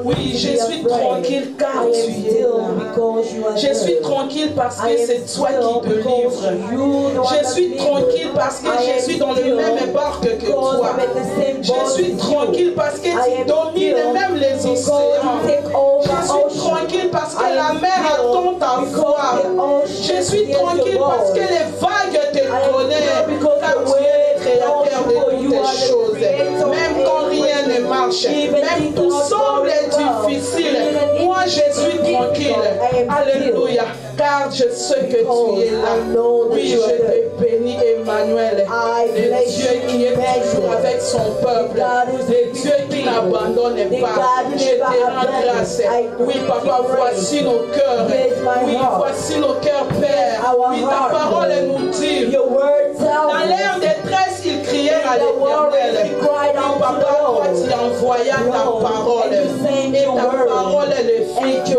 Oui, je suis tranquille car tu es là. Je suis tranquille parce que c'est toi qui te livres. Je suis tranquille parce que je suis dans le même barque que toi. Je suis tranquille parce que tu domines même les océans. Je suis tranquille parce que la mer attend ta voix. Je suis tranquille parce que les vagues te connaissent. Car tu es le créateur de toutes les choses. Même quand rien ne marche, même tout semble difficile, moi je suis tranquille. Alléluia. Car je sais que tu es là. Oui, je te bénis, Emmanuel. Le Dieu qui est toujours avec son peuple. Le Dieu qui n'abandonne pas. Je te rends grâce. Oui, Papa, voici nos cœurs. Oui, voici nos cœurs, Père. Oui, ta parole nous dit. Dans l'air détresse, il criait à l'Éternel. Oui, Papa, toi, tu envoyas ta parole. Et ta parole est le fil.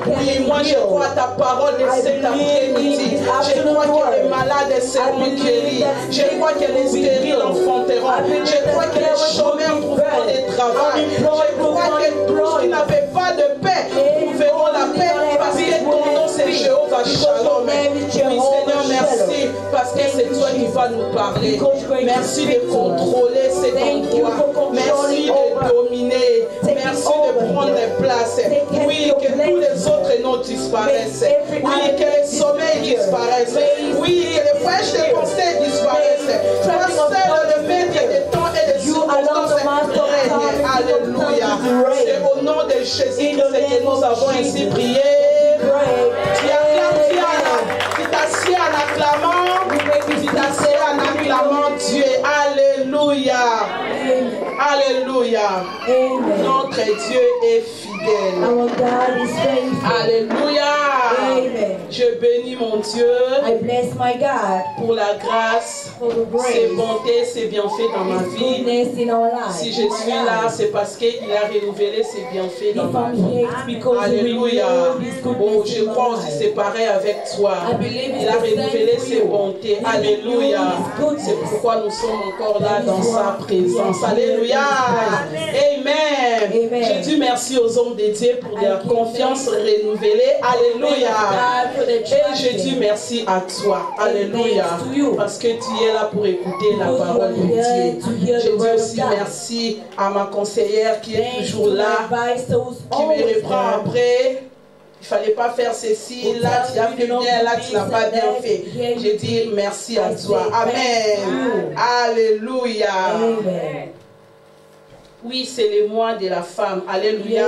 Oui, moi je crois à ta parole de cet après-midi. Je crois que les malades seront guéris. Je crois que les stériles enfanteront. Je crois que les chômeurs trouveront des travail. Je crois que tous qui n'avaient pas de paix trouveront la paix parce que ton nom c'est Jéhovah Shalom. Oui, Seigneur, merci parce que c'est toi qui vas nous parler. Merci de contrôler cet endroit. Merci de dominer. Merci de prendre les places. Oui, que tous les autres noms disparaissent. Oui, que les sommeils disparaissent. Oui, que les flèches de pensée disparaissent. Toi seul le maître des temps et des circonstances règne. Alléluia. C'est au nom de Jésus que nous avons ainsi prié. Tu acclames, tu t'assieds en acclamant. Tu t'assieds en acclamant Dieu. Alléluia. Alléluia. Notre Dieu est fidèle. Alléluia. Je bénis mon Dieu pour la grâce, ses bontés, ses bienfaits dans ma vie. Si je suis là, c'est parce qu'il a renouvelé ses bienfaits dans ma vie. Alléluia. Oh, je crois aussi c'est pareil avec toi. Il a renouvelé ses bontés. Alléluia. C'est pourquoi nous sommes encore là dans sa présence. Alléluia. Amen. Je dis merci aux hommes de Dieu pour leur confiance renouvelée. Alléluia. Et je dis merci à toi. Alléluia. Parce que tu es là pour écouter la parole de Dieu. Je dis aussi merci à ma conseillère qui est toujours là, qui me reprend après. Il ne fallait pas faire ceci, là tu as fait bien, là tu n'as pas bien fait. Je dis merci à toi. Amen. Alléluia. Oui, c'est le mois de la femme. Alléluia.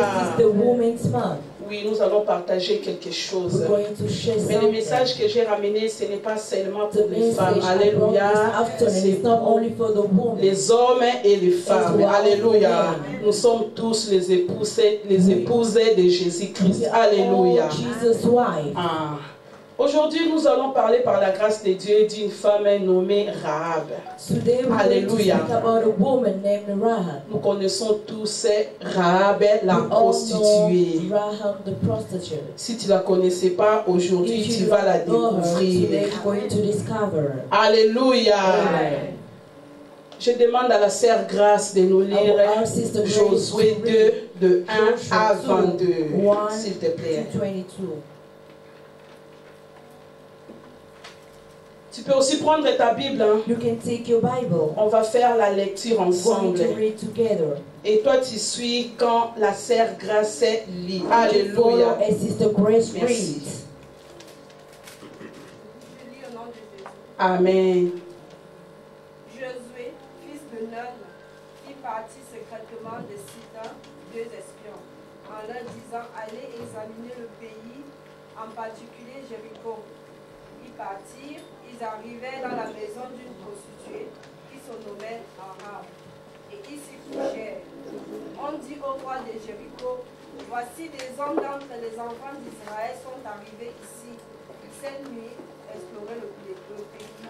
Oui, nous allons partager quelque chose. Mais le message que j'ai ramené, ce n'est pas seulement pour les femmes. Alléluia. C'est pour les hommes et les femmes. Alléluia. Nous sommes tous les épouses de Jésus-Christ. Alléluia. Ah. Aujourd'hui, nous allons parler par la grâce de Dieu d'une femme nommée Rahab. Alléluia. Nous connaissons tous Rahab, la prostituée. Si tu ne la connaissais pas, aujourd'hui, tu vas la découvrir. Alléluia. Je demande à la sœur Grâce de nous lire Josué 2, de 1 à 22. S'il te plaît. Tu peux aussi prendre ta Bible. Hein? On va faire la lecture ensemble. Et toi, tu suis quand la sœur Grâce lit. Alléluia. Merci. Amen. Josué, fils de Nun, fit partir secrètement de Sidon 2 espions, en leur disant: allez examiner le pays, en particulier Jéricho. Ils partirent. Ils arrivèrent dans la maison d'une prostituée qui se nommait Rahab, et ils s'y couchèrent. On dit au roi de Jéricho: voici des hommes d'entre les enfants d'Israël sont arrivés ici cette nuit explorer le pays.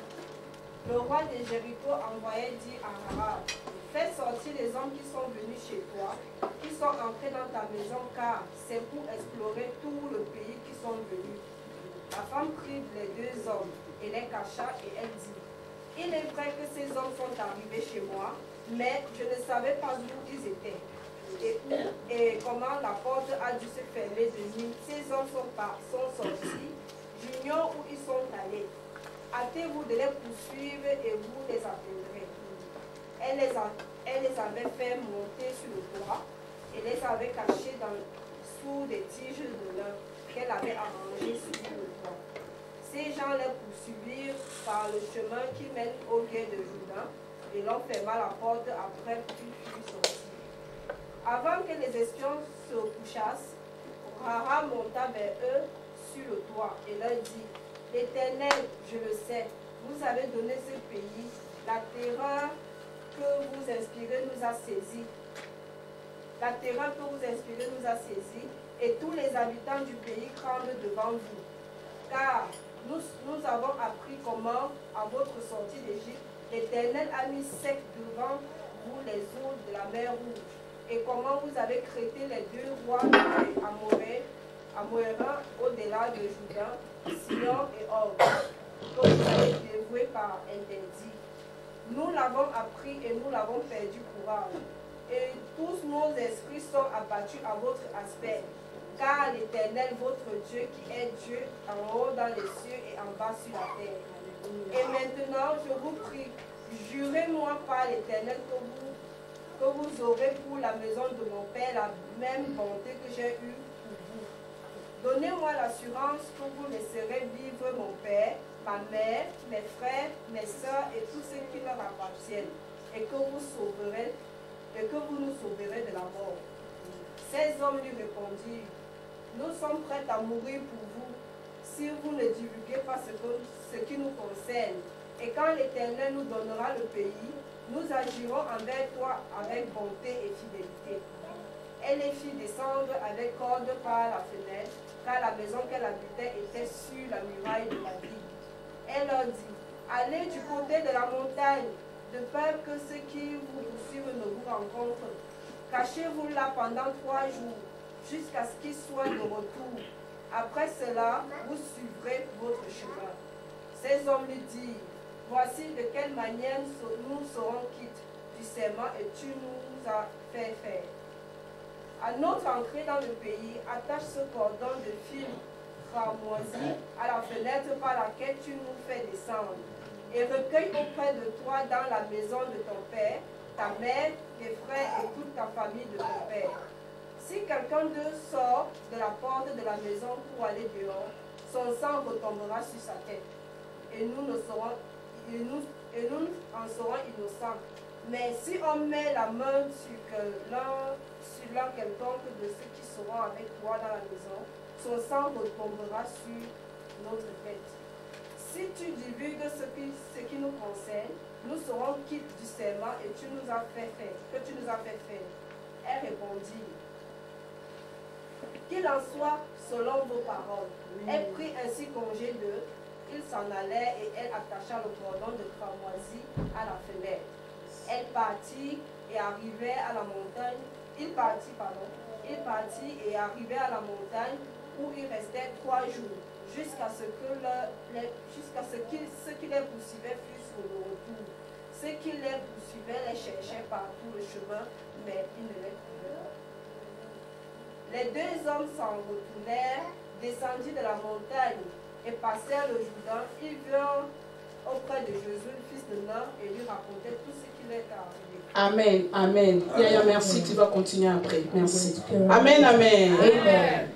Le roi de Jéricho envoya dire à Rahab: fais sortir les hommes qui sont venus chez toi, qui sont entrés dans ta maison, car c'est pour explorer tout le pays qui sont venus. La femme prit les deux hommes et les cacha, et elle dit: il est vrai que ces hommes sont arrivés chez moi, mais je ne savais pas où ils étaient. et comment la porte a dû se fermer de nuit. Ces hommes sont sortis, j'ignore où ils sont allés. Hâtez-vous de les poursuivre et vous les appellerez. Elle les avait fait monter sur le toit et les avait cachés sous des tiges de lin qu'elle avait arrangées sur le toit. Ces gens les poursuivirent par le chemin qui mène au gué de Juda et l'on ferma la porte après qu'ils furent sortis. Avant que les espions se couchassent, Rahab monta vers eux sur le toit et leur dit: L'Éternel, je le sais, vous avez donné ce pays, la terreur que vous inspirez nous a saisis. La terreur que vous inspirez nous a saisis, et tous les habitants du pays craignent devant vous. Car nous avons appris comment, à votre sortie d'Égypte, l'Éternel a mis sec devant vous les eaux de la mer Rouge, et comment vous avez traité les deux rois amoréens au-delà de Juda, Sion et Og, que vous avez dévoués par interdit. Nous l'avons appris et nous l'avons perdu courage. Et tous nos esprits sont abattus à votre aspect. Car l'Éternel, votre Dieu, qui est Dieu en haut dans les cieux et en bas sur la terre. Et maintenant, je vous prie, jurez-moi par l'Éternel que vous aurez pour la maison de mon Père la même bonté que j'ai eue pour vous. Donnez-moi l'assurance que vous laisserez vivre mon Père, ma mère, mes frères, mes soeurs et tous ceux qui leur appartiennent, et que vous nous sauverez de la mort. Ces hommes lui répondirent: Nous sommes prêts à mourir pour vous, si vous ne divulguez pas ce qui nous concerne. Et quand l'Éternel nous donnera le pays, nous agirons envers toi avec bonté et fidélité. Elle les fit descendre avec corde par la fenêtre, car la maison qu'elle habitait était sur la muraille de la ville. Elle leur dit: Allez du côté de la montagne, de peur que ceux qui vous poursuivent ne vous rencontrent. Cachez-vous là pendant 3 jours, jusqu'à ce qu'ils soient de retour. Après cela, vous suivrez votre chemin. Ces hommes lui dirent: Voici de quelle manière nous serons quittes du serment et tu nous as fait faire. À notre entrée dans le pays, attache ce cordon de fil cramoisi à la fenêtre par laquelle tu nous fais descendre, et recueille auprès de toi dans la maison de ton père, ta mère, tes frères et toute ta famille de ton père. Si quelqu'un d'eux sort de la porte de la maison pour aller dehors, son sang retombera sur sa tête, et nous en serons innocents. Mais si on met la main sur l'un quelconque de ceux qui seront avec toi dans la maison, son sang retombera sur notre tête. Si tu divulgues ce qui nous concerne, nous serons quittes du serment et tu nous as fait faire. Elle répondit: Qu'il en soit selon vos paroles. Elle prit ainsi congé d'eux. Ils s'en allèrent et elle attacha le cordon de cramoisi à la fenêtre. Elle partit et arrivait à la montagne. Il partit et arrivait à la montagne où il restait 3 jours, jusqu'à ce que ceux qui les poursuivaient fussent sur le retour. Ceux qui les poursuivaient les cherchaient par tout le chemin, mais ils ne les trouvaient pas. Les 2 hommes s'en retournèrent, descendirent de la montagne et passèrent le Jourdain. Ils vinrent auprès de Josué, le fils de Nun, et lui racontaient tout ce qui leur était arrivé. Amen, amen. Yaya, merci, tu vas continuer après. Merci. Amen, amen. Amen.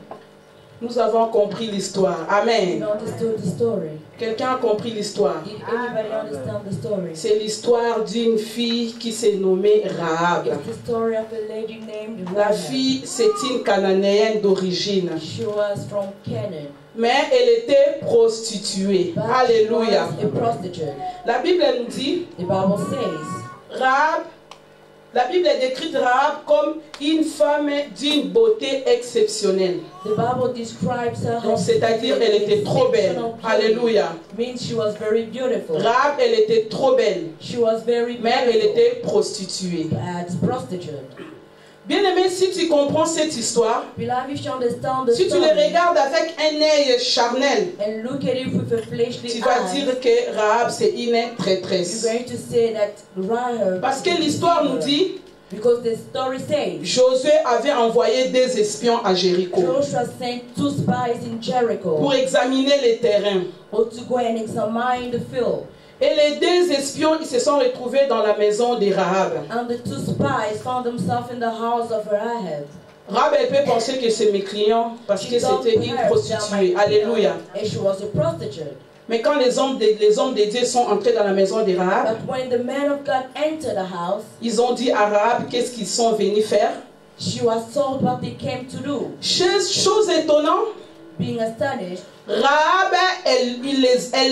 Nous avons compris l'histoire. Amen. You understood the story. Quelqu'un a compris l'histoire. Did anybody understand the story? C'est l'histoire d'une fille qui s'est nommée Rahab. It's the story of a lady named La Rahab. fille, c'est une Cananéenne d'origine. She was from Canaan. Mais elle était prostituée. But Alléluia. she was a prostitute. La Bible elle nous dit, The Bible says Rahab, la Bible est décrite Rahab comme une femme d'une beauté exceptionnelle. the Bible describes her. Donc, c'est-à-dire elle était trop belle. Alléluia. Means she was very beautiful. Rahab, elle était trop belle. She was very Mais elle beautiful. était prostituée. But prostitute. Bien-aimé, si tu comprends cette histoire, Beloved, if you understand the si tu le story regardes avec un œil charnel, and look at it with a fleshly tu vas eye, dire que Rahab c'est une you're traîtresse. going to say that Rahab. Parce que l'histoire nous dit Because the story says Josué avait envoyé des espions à Jéricho Joshua sent 2 spies in Jericho pour examiner les terrains. to go and examine the field. Et les 2 espions, ils se sont retrouvés dans la maison de Rahab. And the 2 spies found themselves in the house of Rahab. Rahab, elle peut penser que c'est mes clients parce que c'était une prostituée. Alléluia. And she was a prostitute. Mais quand les hommes de Dieu sont entrés dans la maison de Rahab, But when the men of God entered the house, ils ont dit à Rahab qu'est-ce qu'ils sont venus faire. she was told what they came to do. Chose étonnante, Being astonished, Rahab, elle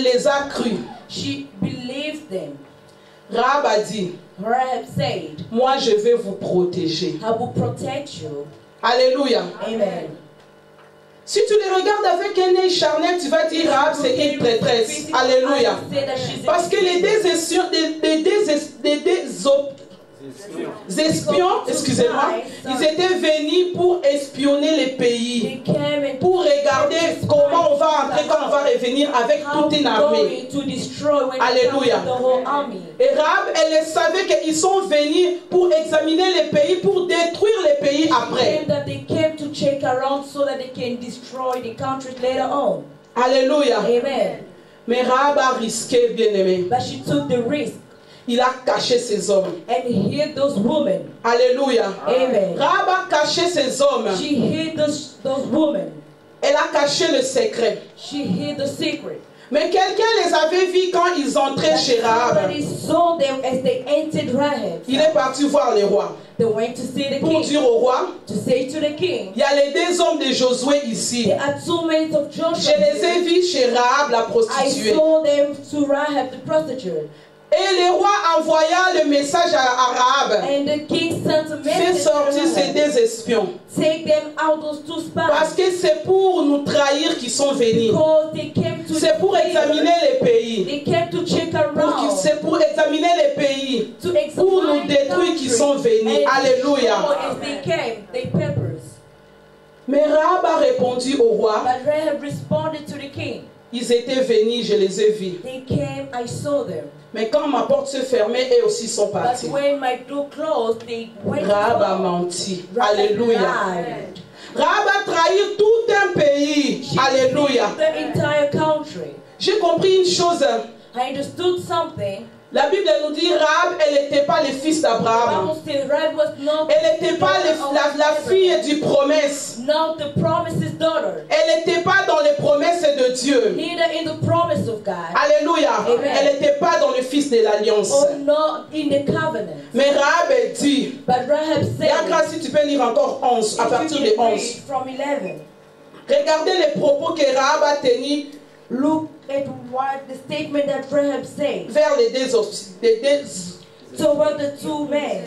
les a crus. she believed them. Rahab a dit, Rahab said, moi je vais vous protéger. I will protect you. Alléluia. Amen. Si tu les regardes avec un œil charnel, tu vas dire Rahab c'est une prêtresse. Alléluia. Parce que les deux espions, excusez-moi, ils étaient venus pour espionner les pays, pour regarder comment on va entrer quand on va revenir avec toute une armée. Alléluia. Et Rahab, elle savait qu'ils sont venus pour examiner les pays, pour détruire les pays après. Alléluia. Amen. Mais Rahab a risqué, bien aimé. But she took the risk Il a caché ses hommes. and hid those women. Alléluia. Amen. Rahab a caché ses hommes. She hid those women. Elle a caché le secret. She hid the secret. Mais quelqu'un les avait vus quand ils entraient chez Rahab. Somebody saw them as they entered Rahab. Il est parti voir le roi. They went to see the Pour king. dire au roi, To say to the king, il y a les 2 hommes de Josué ici. there are 2 men of Je Joshua. les ai vus chez Rahab la I prostituée. saw them to Rahab the prostitute. Et le roi envoya le message à Rahab. And the king sent a Fais message to sortir ces Rahab. 2 espions. Take them out, those 2 Parce spies. que c'est pour nous trahir qu'ils sont venus. Because they came to C'est pour examiner les pays. They came to check around. C'est pour examiner les pays. To Pour nous examine détruire qu'ils sont venus. Alléluia. As they came, they peppers. Mais Rahab a répondu au roi. But Rahab responded to the king. Ils étaient venus, je les ai vus. They came, I saw them. Mais quand ma porte se fermait, eux aussi sont But partis. when my door closed, they went Rahab a home. menti. Rahab Alléluia. lied. Rahab a trahi tout un pays. She Alléluia. deceived the entire country. J'ai compris une chose. I understood something. La Bible nous dit Rahab, elle n'était pas le fils The d'Abraham. Bible says Rahab was not Elle n'était pas la fille du promesse. not the promise's daughter. Elle n'était pas dans les promesses de Dieu. Neither in the promise of God. Alléluia. Amen. Elle n'était pas dans le fils de l'alliance. Or not in the covenant. Mais Rahab dit, But Rahab et à said, grâce si tu peux lire encore 11, à if partir you de can 11. read from 11. Regardez les propos que Rahab a tenus Look at what the statement that Rahab said vers les deux toward the 2 men.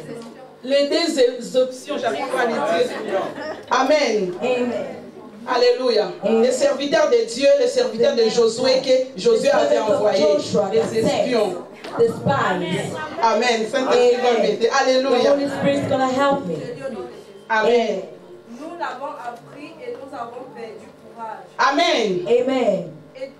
options, j'arrive pas à les dire. Amen. Amen. Alléluia. Les serviteurs de Dieu, les serviteurs de Josué que Josué avait envoyés, les espions. The spies. Amen. Saint-Esprit va m'aider. The Alléluia. Holy Spirit's gonna help me. Amen. Nous l'avons appris et nous avons perdu courage. Amen. Amen.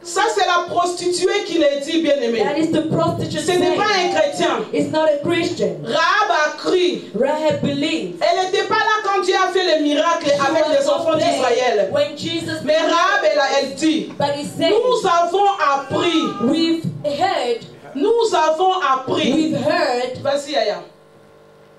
Ça, c'est la prostituée qui l'a dit, bien-aimé. That is the prostitute. Ce n'est pas un saying. chrétien. It's not a Christian. Rahab a cru. Rahab believed. Elle n'était pas là quand Dieu a fait les miracles avec les enfants d'Israël. When Jesus Mais Rahab, elle dit, but he said, nous avons appris. we've heard, Nous avons appris. we've heard, Vas-y, Aya.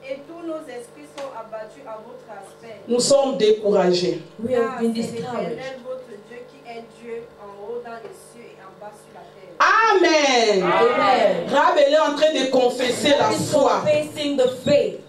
Et tous nos esprits sont abattus à votre aspect. Nous sommes découragés. we have Car been c'est discouraged. l'Éternel votre Dieu qui est Dieu en haut dans les cieux et en bas sur la terre. Amen. Amen. Rahab, elle est en train de confesser la He's foi. confessing the faith.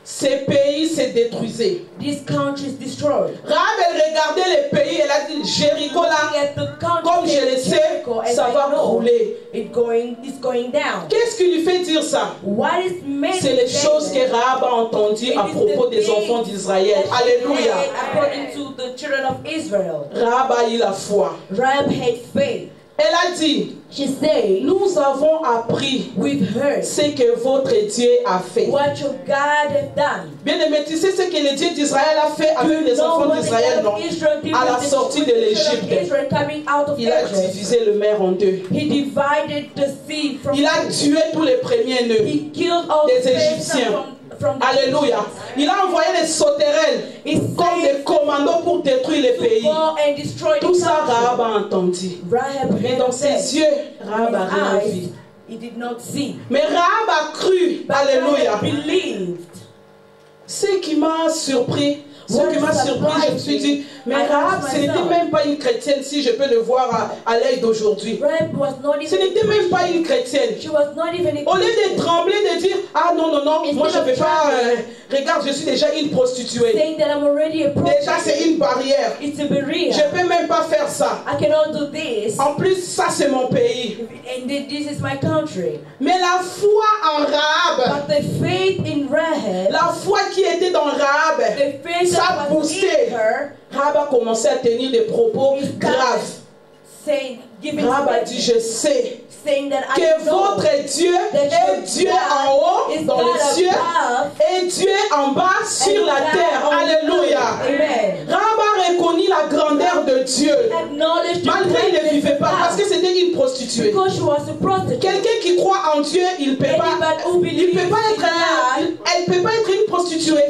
Ces pays se détruisaient. This country is destroyed. Rahab, elle regardait les pays, elle a dit, Jéricho là, Looking at the country, comme je le sais, Jericho, as ça I va know, rouler. it's going down. Qu'est-ce qui lui fait dire ça? What is made C'est les choses que Rahab a entendues à propos des enfants d'Israël. Alléluia. According to the children of Israel, Rahab a eu la foi. Rahab had faith. Elle a dit, She said, nous avons appris we've heard ce que votre Dieu a fait. what your God has done. Bien aimé, tu sais ce que le Dieu d'Israël a fait avec les enfants d'Israël, non? À la sortie de l'Égypte, il a divisé le mer en deux. He divided the sea from Il a tué tous les premiers nœuds He killed all des the Égyptiens. Alléluia. Il a envoyé les sauterelles comme des commandos pour détruire les pays. Tout ça, Rahab a entendu. Mais dans ses yeux, Rahab a rien vu. He did not see. Mais Rahab a cru. Alléluia. Believed. Ce qui m'a surpris, je me suis dit, mais Rahab, ce n'était même pas une chrétienne, si je peux le voir à l'œil d'aujourd'hui. Ce n'était même pas une chrétienne. Au lieu de trembler, de dire, ah non, non, non, moi je ne vais pas, regarde, je suis déjà une prostituée. Déjà c'est une barrière. Je ne peux même pas faire ça. En plus, ça c'est mon pays. Mais la foi en Rahab, la foi qui était dans Rahab, ça a boosté. Rahab a commencé à tenir des propos graves. Rahab a dit, je sais que votre Dieu est Dieu en haut dans les cieux et Dieu en bas sur la terre. Alléluia. Rahab a reconnu la grandeur de Dieu. Malgré qu'il ne vivait pas parce que c'était une prostituée. Quelqu'un qui croit en Dieu, il ne peut pas être une prostituée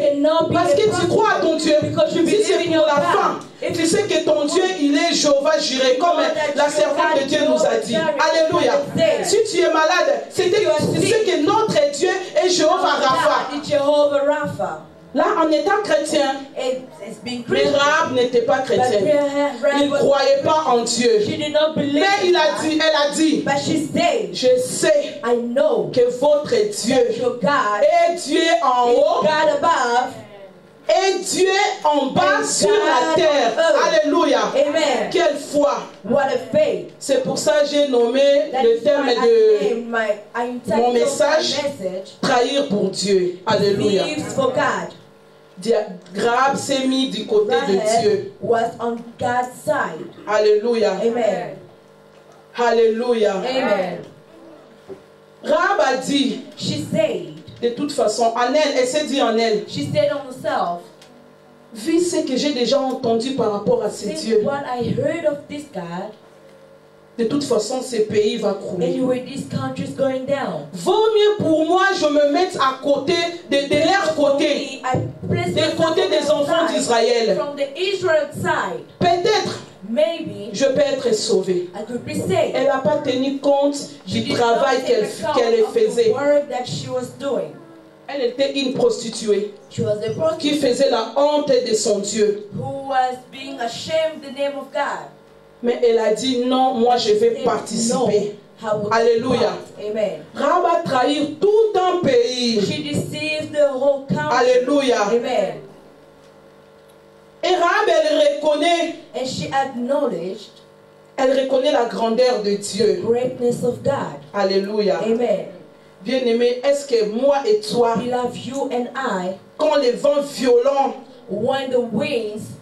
parce que tu crois à ton Dieu. Si c'est pour la fin, tu sais que ton Dieu, il est Jéhovah Jireh, comme la servante de Dieu nous a dit. Alléluia. Si tu es malade, c'est que notre Dieu est Jéhovah Rapha. Là, en étant chrétien, mais Rahab n'était pas chrétienne. Il ne croyait pas en Dieu. Mais elle a dit, je sais que votre Dieu est Dieu en haut et Dieu en bas sur la terre. Alléluia. Amen. Quelle foi. What a faith. C'est pour ça que j'ai nommé le terme de mon message, trahir pour Dieu. Alléluia. Rahab s'est mis du côté de Dieu. Was on God's side. Alléluia. Amen. Alléluia. Amen. Rahab a dit, she said, de toute façon, en elle s'est dit en elle. She said on herself, vu ce que j'ai déjà entendu par rapport à ces dieux, what I heard of this God, de toute façon, ce pays va crouler. Anyway, this country is going down. Vaut mieux pour moi je me mette à côté de leur côté, des côtés des enfants d'Israël. Peut-être je peux être sauvée. Elle n'a pas tenu compte du travail qu'elle faisait. Elle était une prostituée qui faisait la honte de son Dieu. Mais elle a dit non, moi je vais participer. Alléluia. Rahab a trahi tout un pays. Alléluia. Et Rahab, elle reconnaît la grandeur de Dieu. Alléluia. Bien-aimé, est-ce que moi et toi, quand les vents violents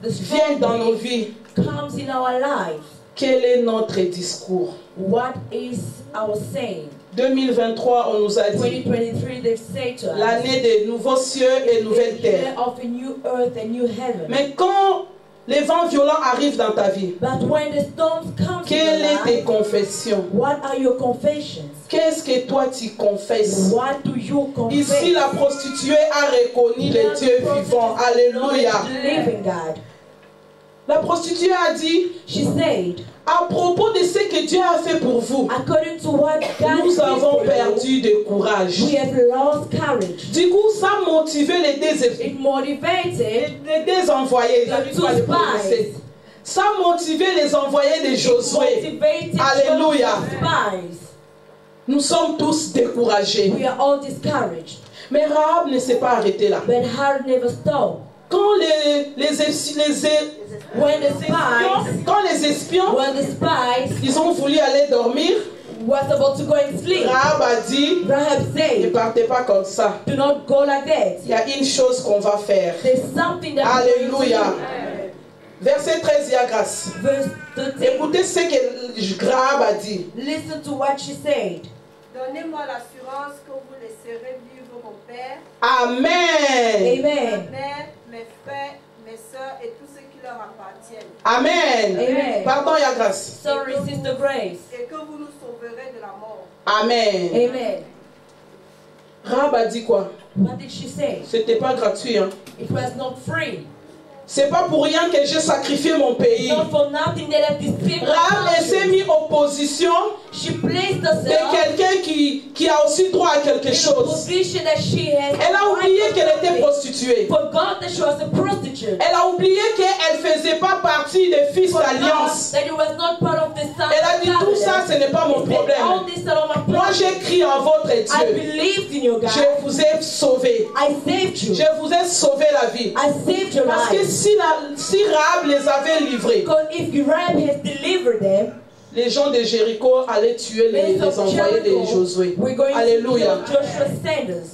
viennent dans nos vies, quel est notre discours? What is our saying? 2023, on nous a dit l'année des nouveaux cieux et nouvelles terres. Mais quand les vents violents arrivent dans ta vie, quelles sont tes confessions? Qu'est-ce que toi tu confesses? Ici, la prostituée a reconnu le Dieu vivant. Alléluia. La prostituée a dit, à propos de ce que Dieu a fait pour vous, nous avons perdu de courage. Du coup, ça motivait les deux envoyés. Ça motivait les envoyés de Josué. Alléluia. Nous sommes tous découragés. Mais Rahab ne s'est pas arrêtée là. Quand les espions, ils ont voulu aller dormir, Rahab a dit, ne partez pas comme ça. Il y a une chose qu'on va faire. Alléluia. Verset 13, il y a grâce. Écoutez ce que Rahab a dit. Donnez-moi l'assurance que vous laisserez vivre mon père. Amen. Ma mère, mes frères, mes soeurs et tous ceux qui leur appartiennent. Amen. Amen. Pardon, il y a grâce. Sorry, Sister Grace. Et que vous nous sauverez de la mort. Amen. Amen. Rahab a dit quoi? What did she say? C'était pas gratuit, hein. It was not free. C'est pas pour rien que j'ai sacrifié mon pays. Not for nothing that I disappeared. Rahab s'est mis en position She placed de herself quelqu'un qui a aussi droit à quelque in a chose. position that she has. Elle a oublié qu'elle était prostituée. Forgot that she was a prostitute. Elle a oublié qu'elle ne faisait pas partie des fils d'alliance. That it was not part of the son. Elle a dit tout ça, ce n'est pas mon problème. Moi j'ai crié en votre I Dieu. believed in your God. Je vous ai sauvé. I saved you. Je vous ai sauvé la vie. I saved your Parce que life. si Rahab les avait livrés, Because if Rahab has delivered them, les gens de Jéricho allaient tuer les envoyés de Josué. we're going Alléluia. to kill Joshua Sanders.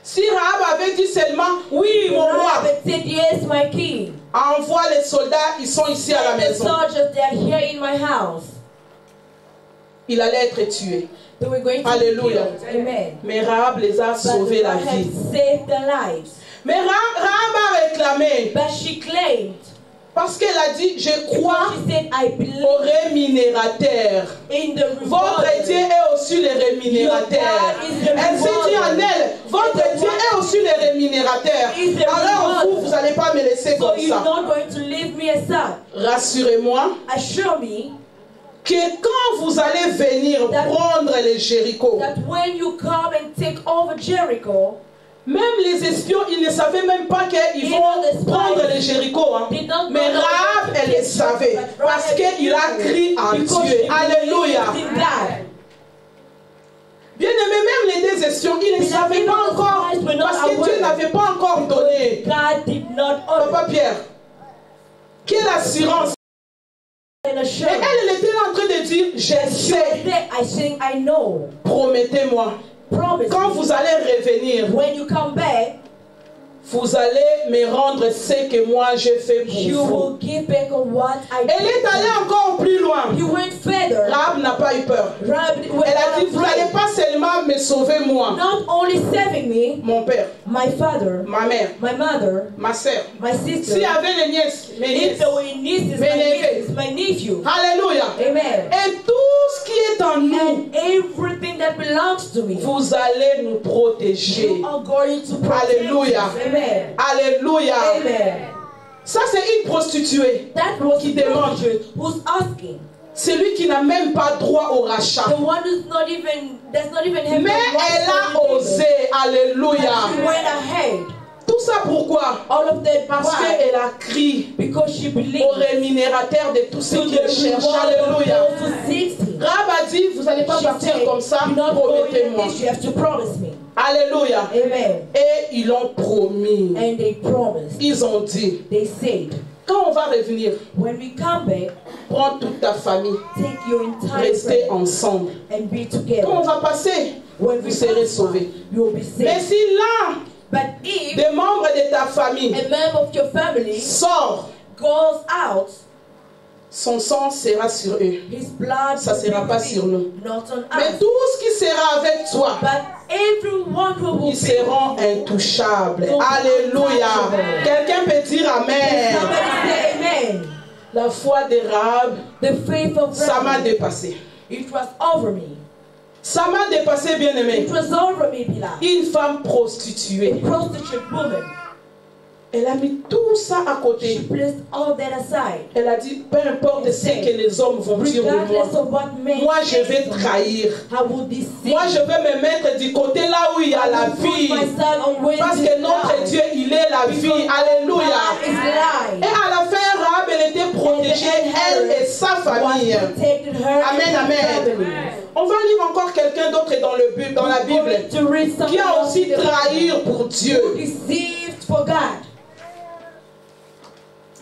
Si Rahab avait dit seulement, oui mon roi, Rahab had said, yes, my king. envoie les soldats, ils sont ici à la The maison. soldiers, they are here in my house. Il allait être tué. They were going to Alléluia. be killed. Amen. Mais Rahab les a sauvés la Rahab vie. saved their lives. Mais Rahab a réclamé, But she claimed, parce qu'elle a dit, je crois she said, I believe aux rémunérateurs. in the Votre reward. Dieu est aussi le rémunérateur. Elle s'est dit en elle, votre Dieu est aussi le rémunérateur. Alors vous n'allez pas me laisser So comme you're ça. not going to leave me aside. Rassurez-moi Assure me que quand vous allez venir prendre les Jéricho, that when you come and take over Jericho, même les espions, ils ne savaient même pas qu'ils vont prendre les Jéricho. Hein. Mais Rahab, elle les savait. Parce qu'il a crié en Dieu. Alléluia. Bien aimé, même les deux espions, ils ne savaient pas encore. Parce que Dieu n'avait pas encore donné. God did not Papa Pierre, quelle assurance. Et elle était là en train de dire, je sais. I think I know. Promettez-moi. Promise Quand me. vous allez revenir, When you come back, vous allez me rendre ce que moi j'ai fait you pour vous. will give back on what I Elle est allée encore plus loin. You went further. Rahab n'a pas eu peur. Rahab Elle a dit, vous n'allez pas seulement me sauver moi, not only saving me, mon père, my father, ma mère, my mother, ma soeur. my sister. S'il y avait les nièces, mes If nièces. there were nieces, my nieces, my nephew. Alléluia. Amen. Et tout ce qui est en nous, And everything that belongs to me, vous allez nous protéger. you are going to protect Alléluia. us. Amen. Alléluia. Amen. Ça, c'est une prostituée That was qui the demande. prostitute who's asking. Celui qui n'a même pas droit au rachat. The one who's not even, does not even have Mais the right elle a to osé. Alléluia. She went ahead. Tout ça pourquoi? All of that Parce why? qu'elle a crié Because she believed au rémunérateur de tous ceux qui le cherchent. Alléluia. Rahab a dit, vous n'allez pas partir comme ça, promettez-moi. You have to promise me. Alléluia. Amen. Et ils l'ont promis. And they promised. Ils ont dit, They said, quand on va revenir, when we come back, prends toute ta famille, take your entire restez family ensemble. and be Quand on together. va passer, When vous we serez pass by, sauvés. you will be Mais saved. si l'un But if des membres de ta famille a member of your family sort, goes out, son sang sera sur eux. his blood Ça will sera be pas with sur you, nous. not on Mais us. tout ce qui sera avec toi, But everyone who will ils seront intouchables. Alléluia. Quelqu'un peut dire Amen. Somebody say amen. La foi de Rahab, The faith of ça m'a Rahab, dépassé. it was over me. Ça m'a dépassé, bien aimé. It was over me, beloved. Une femme A prostituée. prostitute woman. Elle a mis tout ça à She côté. placed all that aside. Elle a dit, peu importe ce que les hommes vont dire de moi. Regardless of what men Moi, je say vais to me, trahir. I will deceive. Moi, je vais me mettre du côté là où il y a la Put vie. myself on where Parce this que notre lies. Dieu, il est la vie. Alléluia. God is Et life. à la fin, Rahab, elle était protégée, elle et sa famille. Was protected her Amen, and her amen. family. On va lire encore quelqu'un d'autre dans la Bible Going to read qui something a else aussi in the trahi Bible. pour Dieu. Deceived for God.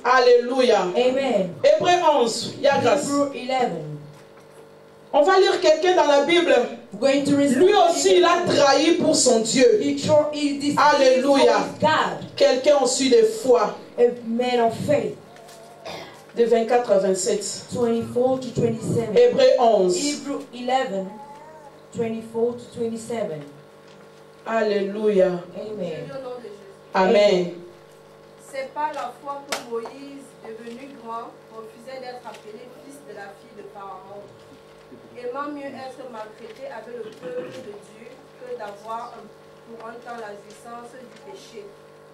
Alléluia. Amen. Hébreu 11, il y a grâce. Hebrew 11. On va lire quelqu'un dans la Bible. We're going to read Lui aussi, il a trahi pour son Dieu. He deceived Alléluia. for God. Quelqu'un aussi de foi. A man of faith. De 24 à 27. 24 to 27. Hébreu 11. Hebrew 11, 24 to 27. Alléluia. Amen. Au nom de Jésus. Amen. C'est par la foi que Moïse, devenu grand, refusait d'être appelé fils de la fille de Pharaon, aimant mieux être maltraité avec le peuple de Dieu que d'avoir un pour un temps la jouissance du péché,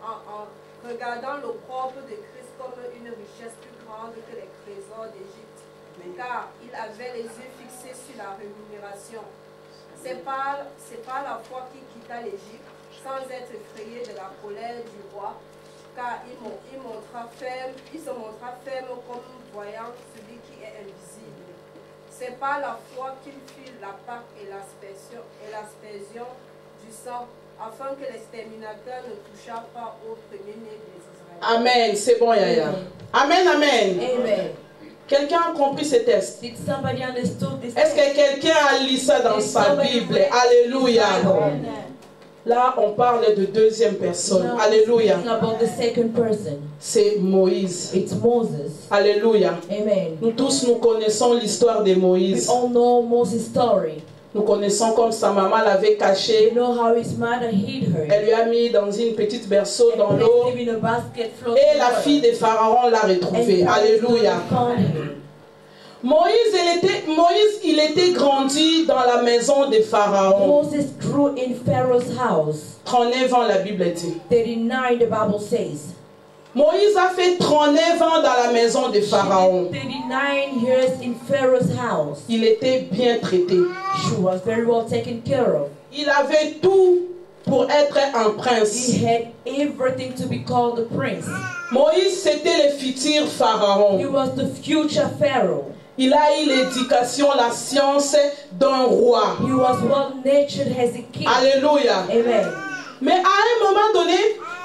en regardant l'opprobre de Christ comme une richesse plus grande que les trésors d'Égypte, car il avait les yeux fixés sur la rémunération. C'est par la foi qu'il quitta l'Égypte, sans être effrayé de la colère du roi, car il se montra ferme comme voyant celui qui est invisible. C'est par la foi qu'il fit la Pâque et l'aspersion du sang, afin que l'exterminateur ne touchât pas au premier-né des Israélites. Amen. C'est bon, Yaya. Amen, amen. Amen. Quelqu'un a compris ce texte? Did somebody understood this? Est-ce que quelqu'un a lu ça dans sa Bible? Alléluia. Là, on parle de deuxième personne. Alléluia. About the second person. C'est Moïse. It's Moses. Alléluia. Amen. Nous tous, nous connaissons l'histoire de We Moïse. all know Moses' story. Nous connaissons comme sa maman l'avait caché. We know how his mother hid her. Elle lui a mis dans une petite berceau dans l'eau. Placed him in a basket floating Et la water. fille de Pharaon l'a retrouvé. And Alléluia. found him. Moïse, il était grandi dans la maison de Pharaon. Moses grew in Pharaoh's house. 39 ans, la Bible dit. 39, the Bible says. Moïse a fait 39 ans dans la maison de Pharaon. 39 years in Pharaoh's house. Il était bien traité. She was very well taken care of. Il avait tout pour être un prince. He had everything to be called a prince. Moïse, c'était le futur Pharaon. He was the future Pharaoh. Il a eu l'éducation, la science d'un roi. He was well-natured as a king. Alléluia. Amen. Mais à un moment donné,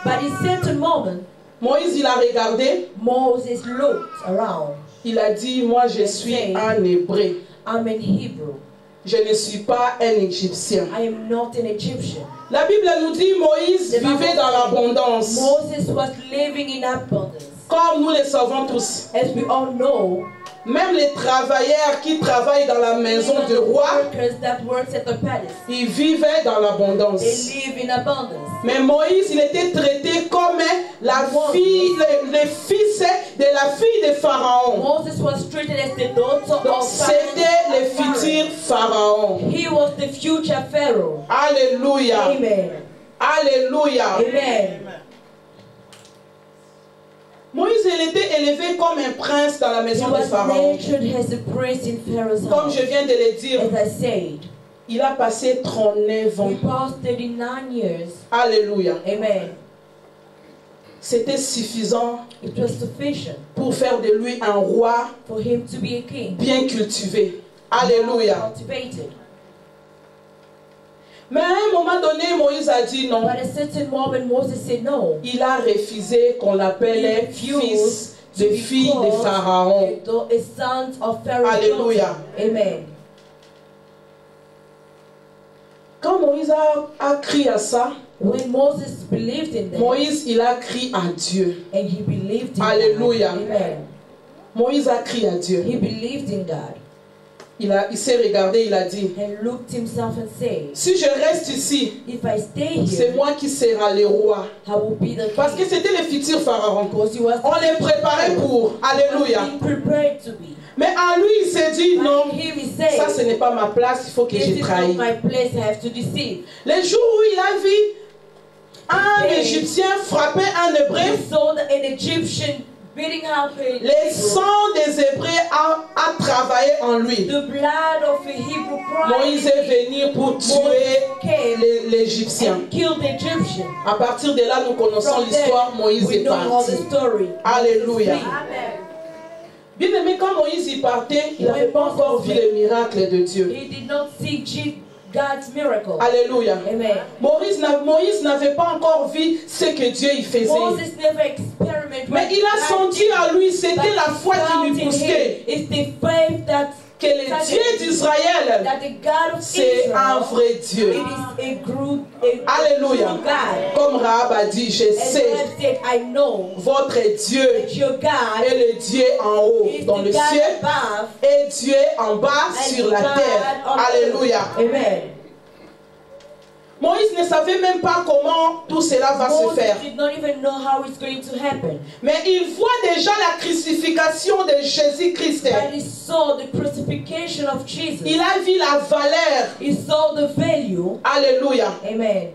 But in a certain moment, Moïse, il a regardé. Moses looked around. Il a dit, moi je suis un Hébreu. I'm an Hebrew. Je ne suis pas un Égyptien. I am not an Egyptian. La Bible nous dit, Moïse vivait dans l'abondance. Moses was living in abundance. Comme nous le savons tous. As we all know, Même les travailleurs qui travaillent dans la maison du roi, workers that works at the palace, ils vivaient dans l'abondance. they live in abundance. Mais Moïse, il était traité comme la fille, le fils de la fille de Pharaon. Moses was treated as the daughter Donc of c'était le futur Pharaon. He was the future Pharaoh. Alléluia. Amen. Alléluia. Amen. Moïse, il était élevé comme un prince dans la He maison de was Pharaon. nurtured as a prince in Pharaoh's Comme house. je viens de le dire, As I said, il a passé 39 ans. he passed 39 years. Alléluia. Amen. C'était suffisant It was sufficient pour faire de lui un roi for him to be a king. bien cultivé. Alléluia. Cultivated. Mais à un moment donné, Moïse a dit non. But at a certain moment, Moses said no. Il a refusé qu'on l'appelle fils de fille de Pharaon. A son of Pharaoh. Alléluia. Amen. Quand Moïse a crié à ça, When Moses believed in them, Moïse, il a crié à Dieu. and he believed in Alléluia. God. Amen. Moïse a crié à Dieu. He believed in God. Il s'est regardé, il a dit, And looked himself and said, si je reste ici, if I stay c'est here, moi qui serai le roi. I will be the Parce que king. c'était le futur Pharaon. Because he was On les préparait pour. Alléluia. being prepared to be. Mais en lui, il s'est dit, non, But him, he said, ça ce n'est pas ma place, il faut que this je is not trahisse. my place, I have to deceive. Le jour où il a vu un Égyptien frapper un Hébreu, He saw an Egyptian beating up a le Hebrew. sang des Hébreux a travaillé en lui. The blood of a Hebrew Moïse est venu pour tuer l'Égyptien. and killed the Egyptian. À partir de là, nous connaissons From l'histoire. there, Moïse we est know all parti. the story. Alléluia. Amen. Bien aimé, quand Moïse y partait, il n'avait pas encore vu les miracles de Dieu. He did not see God's miracle. Alléluia. Amen. Moïse n'avait pas encore vu ce que Dieu y faisait. Moses never experimented. Mais il a senti en lui, c'était la foi qui lui poussait. It's the faith that Que le Dieu d'Israël, the God of c'est un Israel, vrai Dieu. it is a group, Alléluia. true God. Comme Rahab a dit, je And sais, God said, I know votre Dieu that your God est le Dieu en haut is dans the le God ciel above et Dieu en bas and sur la God terre. on Alléluia. earth. Amen. Moïse ne savait même pas comment tout cela va se Moses faire. did not even know how it's going to happen. Mais il voit déjà la crucifixion de Jésus-Christ. But he saw the crucifixion of Jesus. Il a vu la valeur. He saw the value. Alléluia. Amen.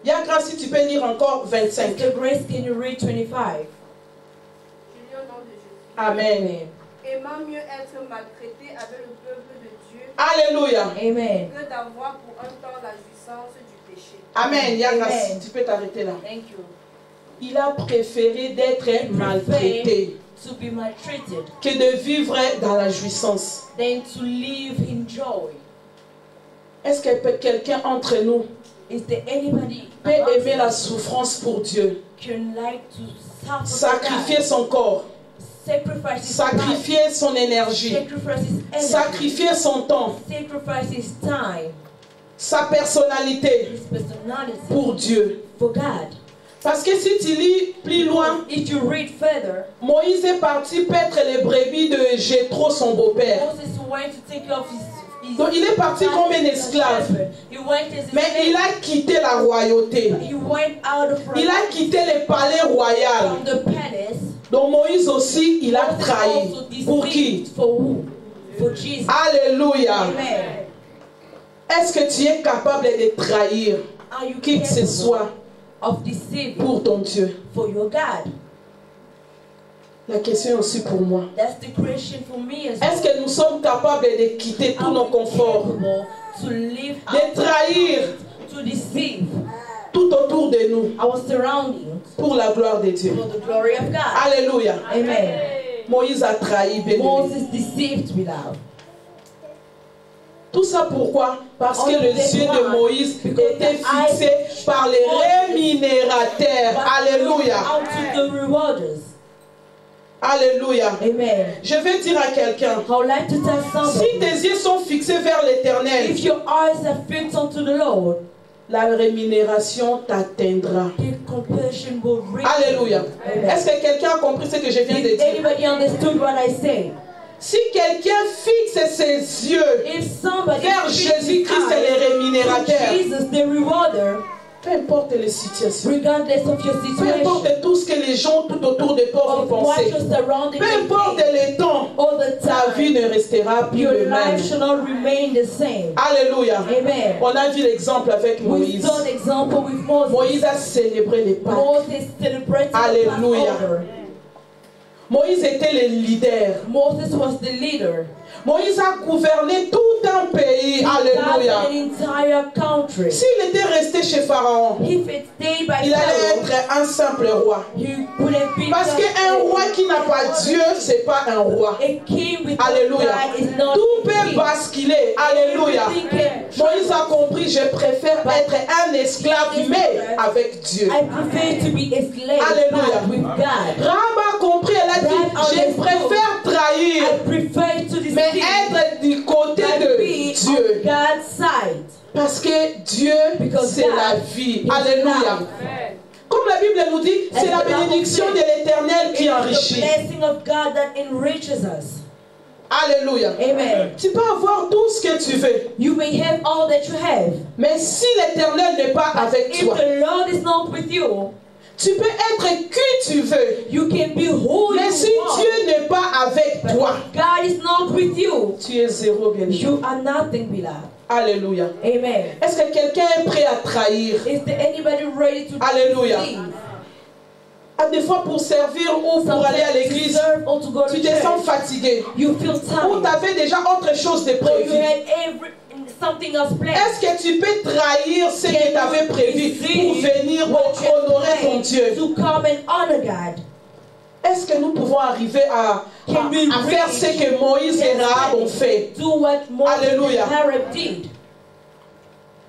Il y a grâce si tu peux lire encore 25. Mr. Grace, can you read 25? Je lis au nom de Jésus. Amen. Aimant mieux être maltraité avec le peuple de Dieu Alléluia. Amen. que d'avoir pour un temps la jouissance du péché. Amen. Il y a grâce. Amen. Tu peux t'arrêter là. Thank you. Il a préféré d'être maltraité To be maltreated que de vivre dans la jouissance. than to live in joy. Est-ce que quelqu'un entre nous Is there anybody peut aimer la souffrance pour Dieu? can like to suffer Sacrifier for son corps, God? Sacrifice his life, sacrifier son énergie, sacrifice his energy, sacrifier son temps, sacrifice his time, sa personnalité his personality pour Dieu. for God. Parce que si tu lis plus loin, If you read further, Moïse est parti paître les brebis de Jéthro, son beau-père. Moses went to take off his Donc il est parti comme un esclave. He went as a Mais il slave. a quitté la royauté. He went out of Il a quitté le palais royal. from the palace. Donc Moïse aussi, il a Moses trahi. also Pour qui? deceived. For who? For Jesus. Alléluia. Amen. Est-ce que tu es capable de trahir Are you qui que ce capable soit of deceiving pour ton Dieu? for your God? La question est aussi pour moi. That's the question for me as Est-ce que nous sommes capables de quitter tous nos conforts, capable to live de trahir to deceive tout autour de nous our surroundings pour la gloire de Dieu? for the glory of God? Alléluia. Amen. Moïse a trahi, béni. Moses deceived without. Tout ça pourquoi? Parce que les yeux de Moïse étaient fixés par les rémunérateurs. Alléluia. Out to the rewarders. Alléluia. Amen. Je vais dire à quelqu'un, I would like to tell si somebody, tes yeux sont fixés vers l'éternel, if your eyes are fixed onto the Lord, la rémunération t'atteindra. the compassion will reach. Alléluia. Amen. Est-ce que quelqu'un a compris ce que je viens de If dire? anybody understood what I say, Si quelqu'un fixe ses yeux if somebody vers fixes Jésus-Christ his et les eyes to rémunérateurs, Jesus, the rewarder, peu importe les situations, regardless of your peu situation, importe tout ce que les gens tout autour de toi vont of what penser, you're surrounded peu importe les temps, all the ta vie time, ne restera plus your le même. life shall not remain the same. Alléluia. Amen. On a vu l'exemple avec We Moïse. saw an example with Moses. Moïse a célébré les Pâques. Moses celebrated the Alléluia. Passover. Moïse était le leader. Moses was the leader. Moïse a gouverné tout un pays. He Alléluia. governed an entire country. S'il était resté chez Pharaon, If it stayed by il allait Pharaoh, être un simple roi. he would have been Parce qu'un roi qui n'a pas Dieu, c'est pas un roi. a king with Alléluia. God is not Tout a peut king. basculer. Alléluia. Everything can Moïse a compris, je préfère être un esclave, mais avec Dieu. I prefer to be a slave Alléluia. but with God. Rahab a compris, elle a dit, je préfère trahir, I prefer to mais deceive être du côté than de be Dieu. on God's side. Parce que Dieu, Because c'est God la vie. is Alléluia. Amen. Comme la Bible nous dit, c'est la bénédiction de l'Éternel qui It's the enrichit. blessing of God that enriches us. Alléluia. Amen. Tu peux avoir tout ce que tu veux, You may have all that you have. mais si l'Éternel n'est pas avec If toi, the Lord is not with you, tu peux être qui tu veux, you can be who mais you si want. Dieu n'est pas avec But toi, if God is not with you, tu es zéro, bien sûr. you are nothing, beloved. Alléluia. Amen. Est-ce que quelqu'un est prêt à trahir? Is there anybody ready to Alléluia. deceive? À des fois pour servir ou pour aller à Sometimes to l'église, serve or to go to tu te sens church, fatigué. you feel Ou tu tired. avais déjà autre chose de Or you prévu. had something else planned. Est-ce que tu peux trahir ce que tu avais prévu pour venir honorer ton Dieu? To come and honor God. Est-ce que nous pouvons arriver à faire ce que Moïse et Rahab ont fait? Do what Moses Alléluia. and Harab did.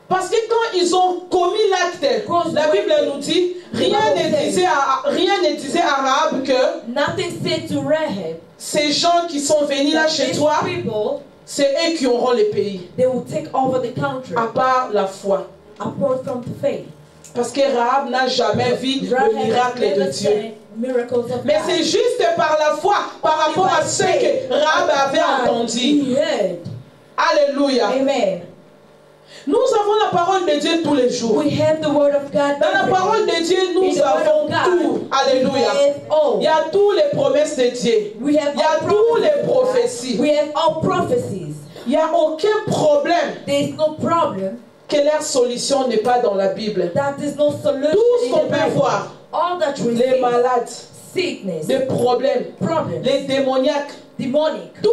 Parce que quand ils ont commis l'acte, la Bible nous dit, rien ne disait à Rahab que Nothing said to Rahab. ces gens qui sont venus là chez These toi, people, c'est eux qui auront le pays. they will take over the country À part la foi. apart from the faith. Parce que Rahab n'a jamais vu le miracle de Dieu. Miracles of Mais God. c'est juste par la foi, par rapport à ce que Rahab avait entendu. He heard. Alléluia. Amen. Nous avons la parole de Dieu tous les jours. We have the word of God. Dans la every parole day. de Dieu, In nous the word avons of God, tout. Alléluia. we have all. Il y a toutes les promesses de Dieu. We have Il y a all toutes les prophecies of God. prophéties. We have all prophecies. Il n'y a aucun problème There is no problem que leur solution n'est pas dans la Bible. That is no solution Tout ce in qu'on the peut Bible. voir, All that we les see, malades, sickness, les problèmes, les démoniaques, demonic, tout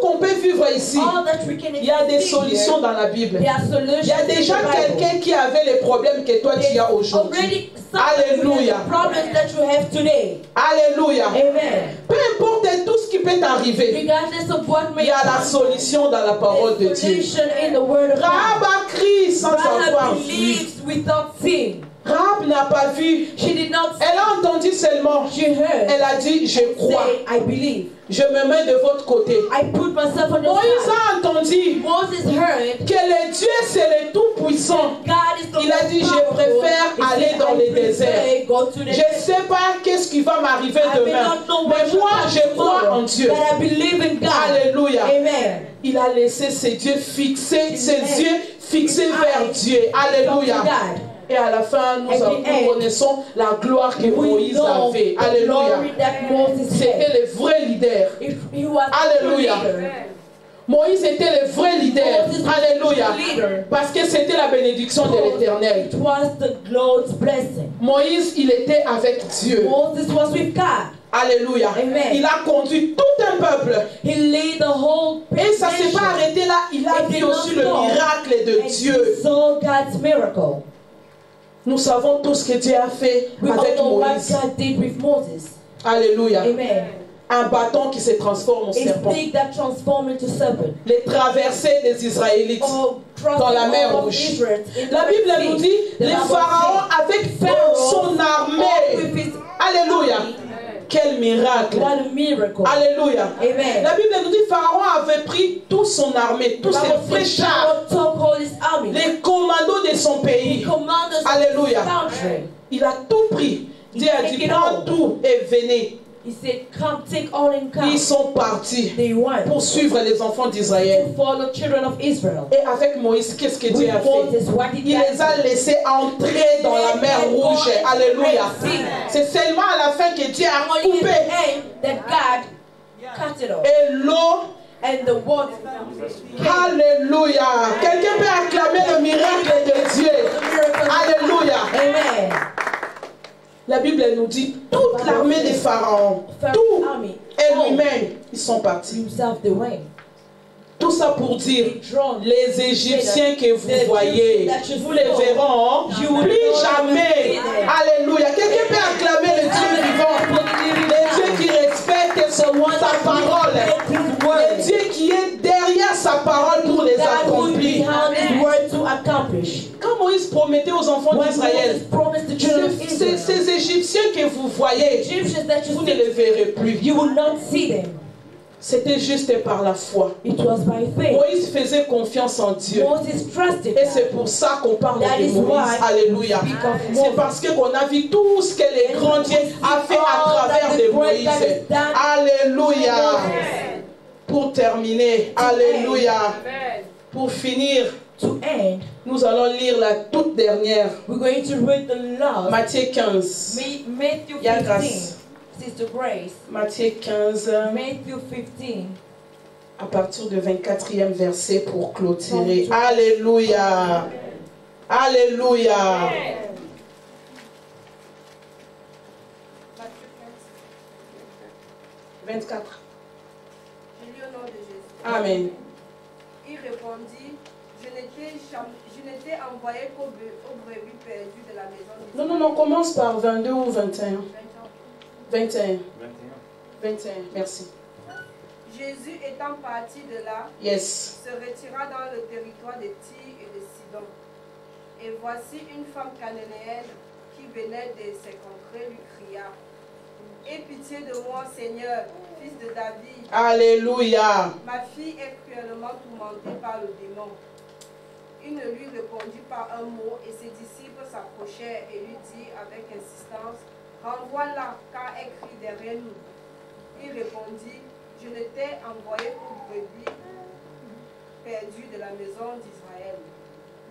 qu'on peut vivre ici, all that we can il y a des see solutions here, dans la Bible. there are solutions Il y a in the déjà Bible. quelqu'un qui avait les problèmes que toi tu as aujourd'hui. Already somebody Alléluia. has the problems that you have today. Alléluia. Amen. Peu importe tout ce qui peut t'arriver, Regardless of what may il y a la solution dans la parole de there's Dieu. solution in the word of Rahab God. a crié sans avoir Rahab vu. believes without seeing. Rahab n'a pas vu. She did not see. Elle a entendu seulement. She heard. Elle a dit, je crois. Say, I believe. Je me mets de votre côté. I put myself on your Moïse side. a entendu Moses heard. que le Dieu c'est le Tout-Puissant. God is the Il a dit, je powerful. préfère He aller said, dans I le prefer désert. go to the Je ne sais pas qu'est-ce qui va m'arriver I may demain. not know what Mais moi, will je happen crois tomorrow, en Dieu. but I believe in God. Alléluia. Amen. Il a laissé ses yeux fixés, ses Amen. yeux fixés vers Dieu. Alléluia. God. Et à la fin, nous connaissons la gloire que We Moïse know avait. the Alléluia. glory that Moses C'était had. le vrai leader. If he was Alléluia. the leader, Moïse était le vrai leader. Moses was Alléluia. the leader. Parce que c'était la bénédiction de l'Éternel. It was the Lord's blessing. Moïse, il était avec Dieu. Moses was with God. Alléluia. Amen. Il a conduit tout un peuple. He led the whole Et ça ne s'est pas nation. arrêté là. Il a It vu did aussi not le stop. miracle de And Dieu. he saw God's miracle. Nous savons tout ce que Dieu a fait We all avec know what Moïse. God did with Moses. Alléluia. Amen. Un bâton qui se transforme en A serpent. stick that transformed into serpent. Les traversées des Israélites Oh, dans la mer all of Rouge. Israel in La the Bible Red nous Sea. dit, The les Bible pharaons says, avec toute Pharaoh, son all armée. with his Alléluia. Quel miracle. What a miracle. Alléluia. Amen. La Bible nous dit, Pharaon avait pris toute son armée, tous ses vrais chars, Pharaoh took all his army. les commandos de son The pays. commanders Alléluia. of his country. Il a tout pris. Dieu a dit, prends tout et venez. He said, come, take all in Ils count. sont partis They went pour suivre les enfants d'Israël. to follow children of Israel. Et avec Moïse, qu'est-ce que Dieu With a fait? Moses, what did Il God les a laissés entrer dans la mer Rouge. Alléluia. C'est seulement à la fin que Dieu a Only in coupé. the end that God cut it off. Et l'eau, And the water. alléluia. Quelqu'un peut acclamer le miracle de Dieu. Alléluia. Amen. La Bible nous dit, toute l'armée des pharaons, tout, army. et lui-même, ils sont partis. Himself the way. Tout ça pour dire, les Égyptiens que vous voyez, vous les verront plus jamais. Alléluia. Quelqu'un peut acclamer le Dieu vivant, le Dieu qui respecte sa parole, le Dieu qui est derrière sa parole pour les God would be accomplir. behind his word to accomplish. Quand Moïse promettait aux enfants When d'Israël, Moses promised the children of Israel, ces Égyptiens que vous voyez, Egyptians that you vous ne les verrez see, plus. you will not see them. C'était juste par la foi. It was by faith. Moïse faisait confiance en Dieu. Moses trusted Et c'est God. pour ça qu'on parle That de is Moïse. why Alléluia. we speak of C'est Moses. parce qu'on a vu tout ce que les grands dieux a fait à travers de Moïse. Alléluia. Pour terminer, alléluia. Pour finir, To end, nous allons lire la toute dernière. we're going to read the last. Matthieu 15. Matthew Il y a 15. grâce. Sister Grace. Matthieu 15, Matthew 15. à partir du 24e verset pour clôturer. Alléluia. Alléluia. 24. Je lis au nom de Jésus. Amen. Il répondit, je n'étais envoyé qu'aux brebis perdues de la maison d'Israël. Non, non, non, commence par 22 ou 21. 21. 21, merci. Jésus étant parti de là, Yes. se retira dans le territoire de Tyr et de Sidon. Et voici une femme cananéenne qui venait de ses contrées lui cria, aie pitié de moi, Seigneur, fils de David. Alléluia. Ma fille est cruellement tourmentée par le démon. Il ne lui répondit pas un mot et ses disciples s'approchèrent et lui dirent avec insistance, renvoie-la car elle crie derrière nous. Il répondit, je ne t'ai envoyé qu'aux brebis perdues de la maison d'Israël.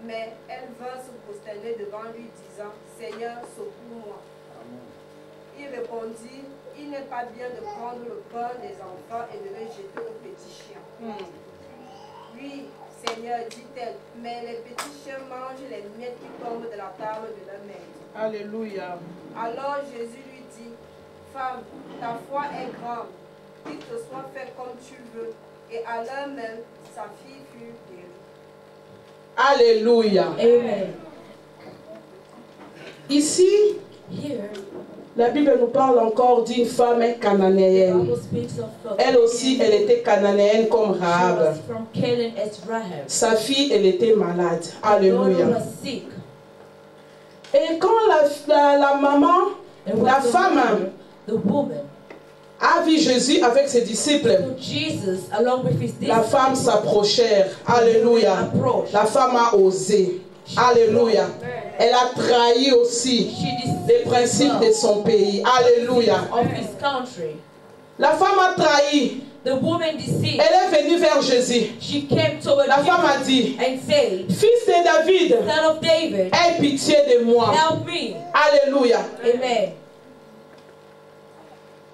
Mais elle vint se prosterner devant lui disant, Seigneur, secours-moi. Il répondit, il n'est pas bien de prendre le pain des enfants et de le jeter aux petits chiens. Oui, c'est Seigneur, dit-elle, mais les petits chiens mangent les miettes qui tombent de la table de leur maître. Alléluia. Alors Jésus lui dit, femme, ta foi est grande, qu'il te soit fait comme tu veux. Et à l'heure même, sa fille fut guérie. Alléluia. Amen. Ici, Here, la Bible nous parle encore d'une femme the cananéenne. Bible speaks of Elle aussi, elle était cananéenne comme She Rahab. was from Canaan as Rahab. Sa fille, elle était malade. Her daughter Alléluia. was sick. Et quand la maman, And when la the femme the woman, a vu Jésus avec ses disciples, so Jesus, along with his la femme disciples, s'approchèrent. Alléluia. approached. La femme a osé. Alléluia. Elle a trahi aussi She les deceived principes de son pays. Alléluia. of his country. La femme a trahi. The woman deceived. Elle est venue vers Jésus. She came toward La femme a Jesus dit, and said, Fils de David, Son of David, aie pitié de moi. help me. Alléluia. Amen.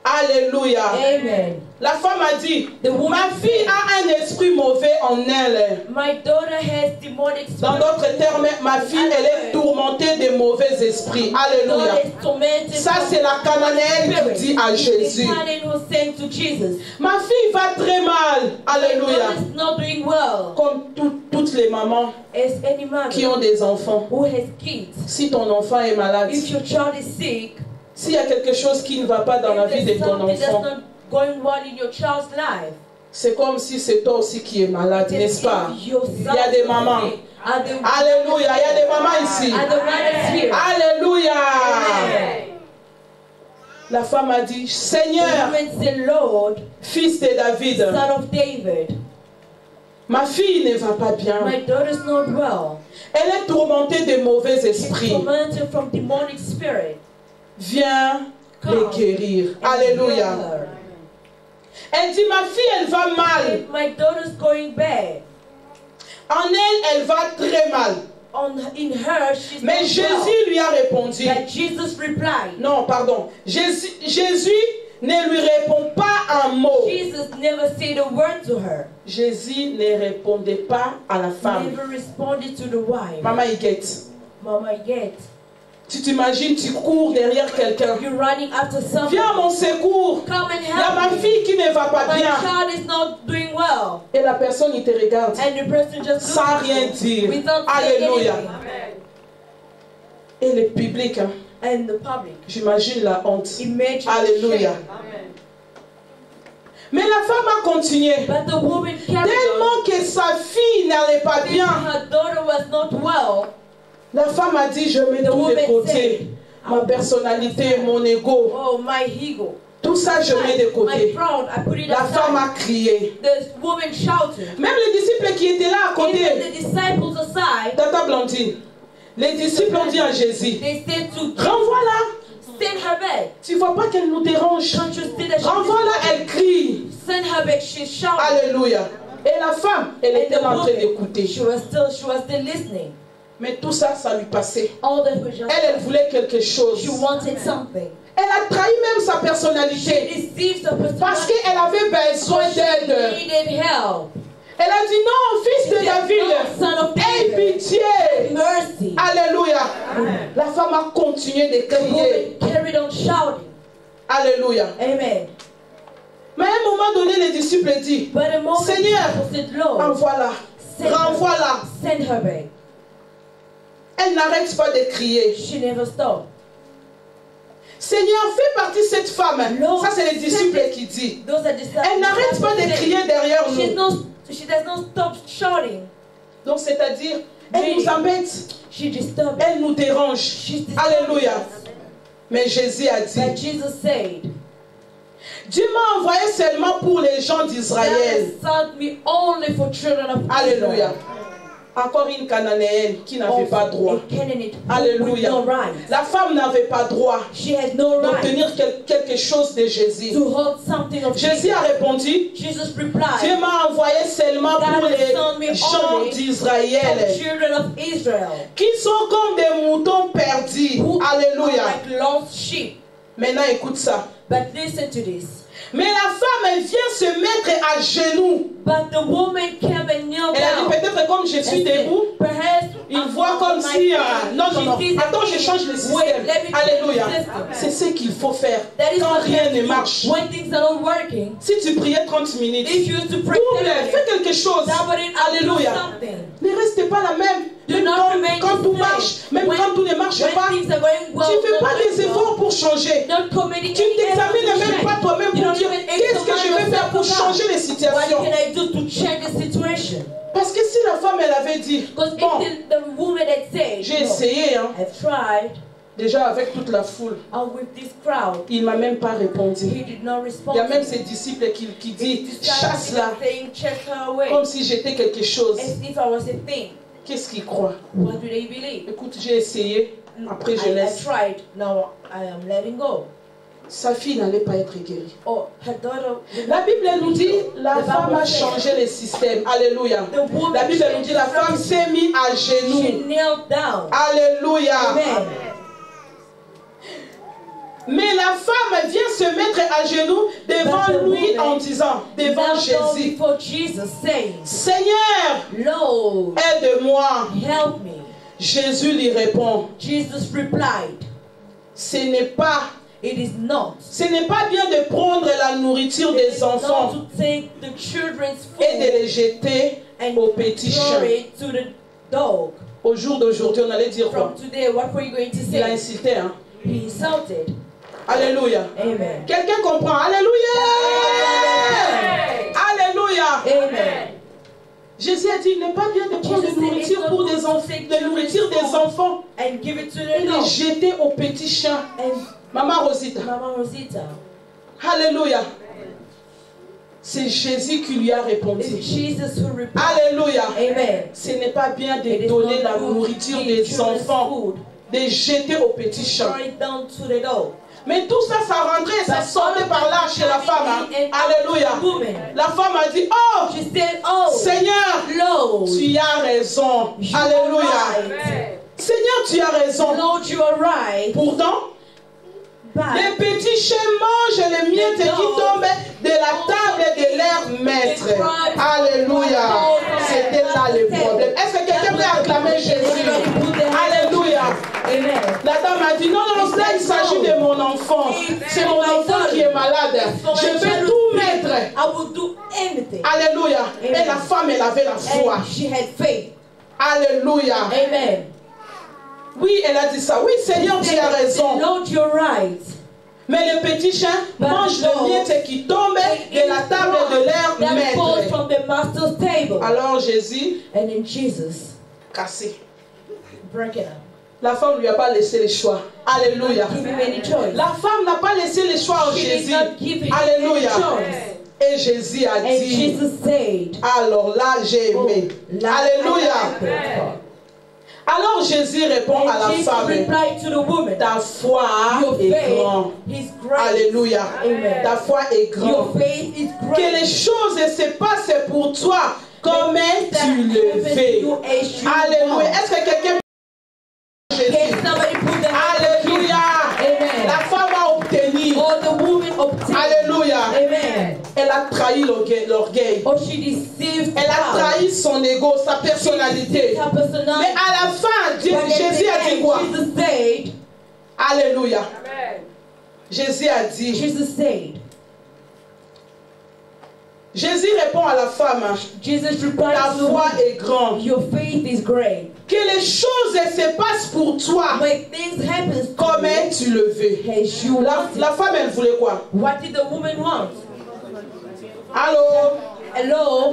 Alléluia. Amen. La femme a dit, The woman ma fille a un esprit mauvais en elle. My daughter has demonic Dans spirit. d'autres termes, ma fille, elle est tourmentée de mauvais esprits. Alléluia. Daughter is tormented Ça, from c'est la cananéenne qui dit à The Jésus, Canaan who sang to Jesus. ma fille va très mal. My Alléluia. daughter is not doing well. Comme toutes les mamans As any qui mother ont des enfants. who has kids, Si ton enfant est malade, if your child is sick, s'il y a quelque chose qui ne va pas dans la if vie de there's ton something that's enfant, not going well in your child's life, c'est comme si c'est toi aussi qui es malade, n'est-ce pas? if your son Il y a des is mamans. sick, are the Alléluia, il y a des mamans ici. are the mothers here? Alléluia. Amen. La femme a dit, The Seigneur, woman said, Lord, fils de David, son of David, ma fille ne va pas bien. my daughter is not well. Elle est tourmentée de mauvais She's esprits. tormented from demonic spirit. Viens les guérir. And Alléluia. heal her. Elle dit, ma fille, elle va mal. My daughter's going bad. En elle, elle va très mal. In her, she's Mais not Jésus lui a répondu. well. But Jesus replied. Non, pardon. Jésus ne lui répond pas un mot. Jesus never said a word to her. Jésus ne répondait pas à la femme. Never responded to the wife. Maman Iguette, Mama, get. tu t'imagines, tu cours derrière quelqu'un. You're running after somebody. Viens à mon secours. Come and Il y a ma help me. fille qui ne va pas My bien. child is not doing well. Et la personne, il te regarde And the person just sans rien dire. without saying Alléluia. anything. Et le public, hein, And the public. j'imagine la honte. Imagine the Alléluia. shame. Mais la femme a continué. But the woman carried on. Tellement que sa fille n'allait pas Since bien. her daughter was not well, La femme a dit, je mets The tout de woman côté. said, Ma personnalité, mon ego. oh, my ego. Tout ça, je mets de My côté. proud, I put it La femme aside. a crié. The woman shouted. Même les disciples qui étaient là à Even côté, the disciples aside, Tata Blandine, les disciples ont dit à Jésus, they said to renvoie-la. send her back. Tu vois pas qu'elle nous dérange. Can't you see that she Renvoie-la, elle crie. send her back? She shouted. Alléluia. Et la femme, elle And était the là en train woman, d'écouter. she was still listening. Mais tout ça, ça lui passait. All that was just, Elle voulait quelque chose. she wanted something. Elle a trahi même sa She personnalité. deceived the person. Parce qu'elle avait besoin d'aide. Needed help. Elle a dit non, fils de She said, David, "No, son of aie David, pitié. mercy." Alléluia. La femme a continué de The crier. woman carried on shouting. Alléluia. Amen. Mais à un moment donné, les disciples disent, But a moment, Seigneur, people said, Lord, envoie-la. send her, Renvoie-la. send her back. Elle n'arrête pas de crier. She never stopped. Seigneur, fais partie de cette femme. Lord, Ça, c'est les disciples qui disent. Those are disciples. Elle n'arrête pas de crier derrière nous. She does not stop shouting. Donc, c'est-à-dire, elle nous embête. She disturbed. Elle nous dérange. She's disturbed. Alléluia. Mais Jésus a But dit, Jesus said, Dieu m'a envoyé seulement pour les gens d'Israël. God sent me only for children of Alléluia. Israel. Encore une cananéenne qui n'avait pas droit. A Canaanite with Alléluia. no right. La femme n'avait pas droit She had no right d'obtenir quelque chose de Jésus. to hold something of Jésus Jesus. a répondu, Jesus Dieu replied, m'a envoyé seulement pour les gens the d'Israël children of Israel, qui sont comme des moutons perdus. who are Alléluia. like lost sheep. Maintenant écoute ça. But listen to this. Mais la femme, elle vient se mettre à genoux. But the woman came and knelt Elle a dit down. peut-être comme je suis debout, il voit comme si... non. Attends, je change le système. Alléluia. C'est ce qu'il faut faire quand rien ne marche. When things are not working, Si tu priais 30 minutes, if you used to pray, fais quelque chose. Alléluia. Ne reste pas la même. Même quand tout marche, même quand tout ne marche pas, tu ne fais pas des efforts pour changer. Tu ne t'examines même pas toi-même pour dire qu'est-ce que je vais faire pour changer les situations. Parce que si la femme elle avait dit, bon, j'ai essayé, hein, déjà avec toute la foule, il ne m'a même pas répondu. Il y a même ses disciples qui disent, chasse-la, comme si j'étais quelque chose. Qu'est-ce qu'ils croient? Écoute, j'ai essayé, après je laisse. Sa fille n'allait pas être guérie. La Bible nous dit, la femme a changé le système. Alléluia. La Bible nous dit, la femme s'est mise à genoux. Alléluia. Mais la femme vient se mettre à genoux devant lui en disant, devant Jésus, Seigneur, aide-moi. Jésus lui répond, ce n'est pas bien de prendre la nourriture des enfants et de les jeter aux petits chiens. Au jour d'aujourd'hui, on allait dire quoi? Il a insulté, hein? Alléluia. Quelqu'un comprend? Alléluia. Alléluia. Amen. Jésus a dit, il n'est pas bien de prendre de nourriture pour des enfants, de nourriture des enfants et les jeter aux petits chiens. Maman Rosita. Alléluia. C'est Jésus qui lui a répondu. Alléluia. Ce n'est pas bien de donner la nourriture des enfants, de jeter aux petits chiens. Mais tout ça, ça rentrait, ça sortait par là chez la femme. Hein. Alléluia. La femme a dit, oh, Seigneur, tu as raison. Alléluia. Seigneur, tu as raison. Pourtant, les petits chiens mangent les miettes qui tombent de la table de leur maître. Alléluia. C'était là le problème. Est-ce que quelqu'un peut acclamer Jésus? Alléluia. La dame a dit, non, là il s'agit de mon enfant. C'est mon enfant qui est malade. Je vais tout mettre. Alléluia. Et la femme, elle avait la foi. Alléluia. Amen. Oui, elle a dit ça. Oui, Seigneur, tu as raison. Mais les petits chiens mangent les miettes qui tombent de la table de leur maître. Alors Jésus, cassé. La femme ne lui a pas laissé le choix. Alléluia. La femme n'a pas laissé le choix à Jésus. Alléluia. Et Jésus a dit, alors là j'ai aimé. Alléluia. Alors Jésus répond à la femme, ta foi est grande. Alléluia. Ta foi est grande. Que les choses se passent pour toi comme tu le fais. Alléluia. Est-ce que quelqu'un peut Jésus? Alléluia. La femme a obtenu. Alléluia. Elle a trahi l'orgueil. Elle a trahi son ego, sa personnalité. Mais à la fin, Jésus a dit quoi? Alléluia. Jésus a dit. Jésus répond à la femme, ta foi est grande. Que les choses se passent pour toi comme tu le veux. La femme, elle voulait quoi? Allô?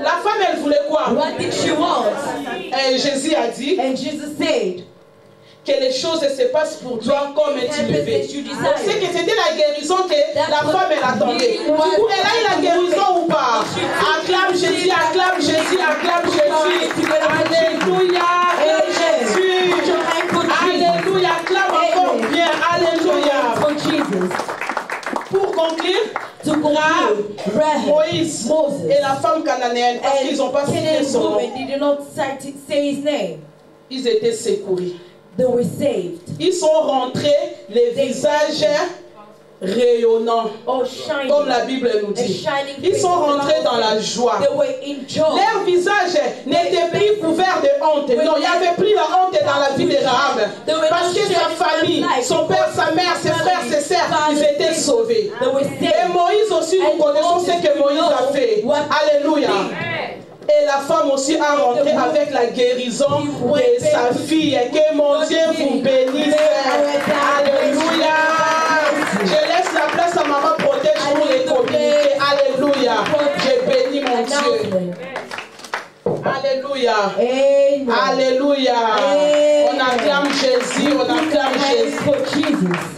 La femme, elle voulait quoi? Et Jésus a dit que les choses se passent pour toi comme tu le veux. C'est que c'était la guérison que la femme elle attendait. Du coup, elle a eu la guérison ou pas? Acclame Jésus, acclame Jésus, acclame Jésus. Alléluia, acclame Jésus. Alléluia, acclame encore bien. Alléluia. Pour conclure, Moïse et la femme cananéenne, parce qu'ils n'ont pas cité son nom, ils étaient secourus. They were saved. Ils sont rentrés, les visages rayonnant, or shining. comme la Bible nous dit. shining Ils face sont of the rentrés dans la joie. They were in joy. Leur visage n'était plus couvert de honte. Non, il n'y avait plus la honte dans la vie de Rahab. Parce que sa famille, son père, sa mère, ses frères, ses sœurs, ils étaient sauvés. Et Moïse aussi, nous connaissons ce que Moïse a fait. Alléluia. Et la femme aussi a rentré avec la guérison de sa fille. Que mon Dieu vous bénisse. Alléluia. Je laisse la place à maman protège pour les communiquer. Alléluia. Je bénis mon Dieu. Alléluia. Alléluia. On acclame Jésus. On acclame Jésus.